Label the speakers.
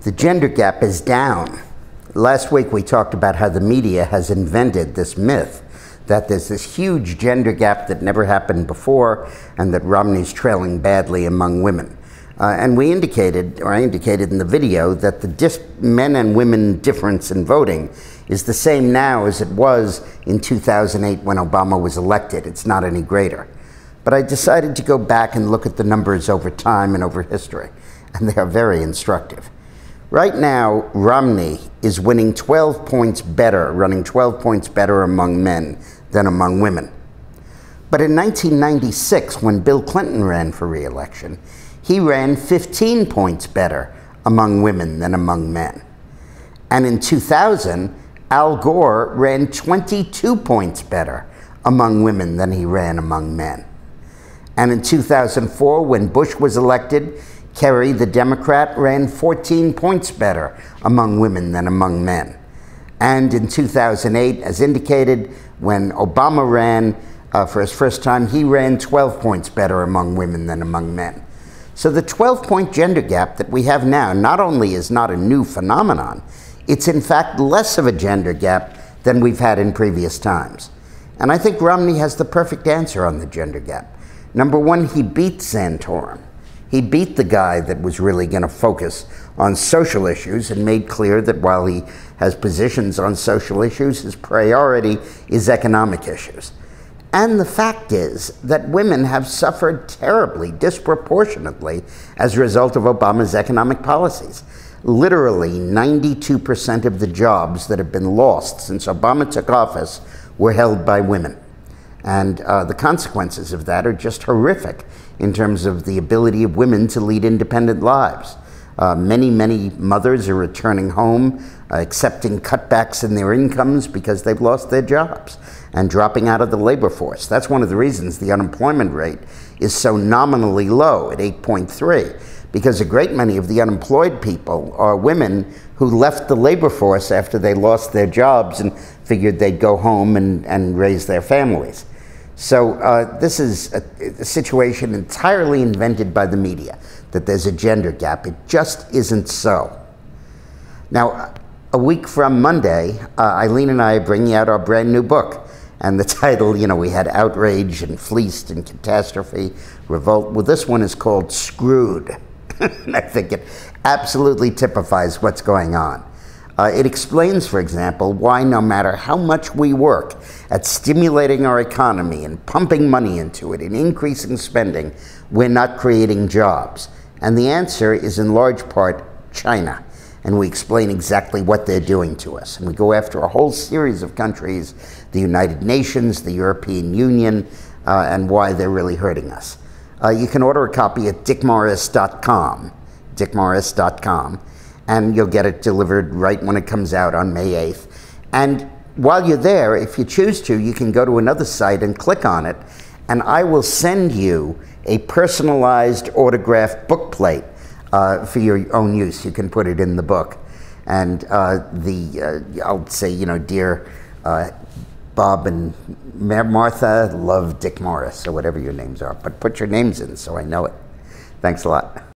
Speaker 1: The gender gap is down. Last week we talked about how the media has invented this myth that there's this huge gender gap that never happened before and that Romney's trailing badly among women. And we indicated, or I indicated in the video, that the men and women difference in voting is the same now as it was in 2008 when Obama was elected. It's not any greater. But I decided to go back and look at the numbers over time and over history, and they are very instructive. Right now, Romney is winning 12 points better, running 12 points better among men than among women. But in 1996, when Bill Clinton ran for re-election, he ran 15 points better among women than among men. And in 2000, Al Gore ran 22 points better among women than he ran among men. And in 2004, when Bush was elected, Kerry, the Democrat, ran 14 points better among women than among men. And in 2008, as indicated, when Obama ran for his first time, he ran 12 points better among women than among men. So the 12-point gender gap that we have now not only is not a new phenomenon, it's in fact less of a gender gap than we've had in previous times. And I think Romney has the perfect answer on the gender gap. Number one, he beat Santorum. He beat the guy that was really going to focus on social issues and made clear that while he has positions on social issues, his priority is economic issues. And the fact is that women have suffered terribly, disproportionately, as a result of Obama's economic policies. Literally, 92% of the jobs that have been lost since Obama took office were held by women. And the consequences of that are just horrific in terms of the ability of women to lead independent lives. Many mothers are returning home, accepting cutbacks in their incomes because they've lost their jobs and dropping out of the labor force. That's one of the reasons the unemployment rate is so nominally low at 8.3, because a great many of the unemployed people are women who left the labor force after they lost their jobs and figured they'd go home and raise their families. So this is a situation entirely invented by the media, that there's a gender gap. It just isn't so. Now, a week from Monday, Eileen and I are bringing out our brand new book. And the title, you know, we had Outrage and Fleeced and Catastrophe, Revolt. Well, this one is called Screwed. And I think it absolutely typifies what's going on. It explains, for example, why no matter how much we work at stimulating our economy and pumping money into it and increasing spending, we're not creating jobs. And the answer is in large part China. And we explain exactly what they're doing to us. And we go after a whole series of countries, the United Nations, the European Union, and why they're really hurting us. You can order a copy at dickmorris.com, dickmorris.com. And you'll get it delivered right when it comes out on May 8th. And while you're there, if you choose to, you can go to another site and click on it, and I will send you a personalized autographed book plate for your own use. You can put it in the book. And I'll say, you know, dear Bob and Martha, love Dick Morris, or whatever your names are. But put your names in so I know it. Thanks a lot.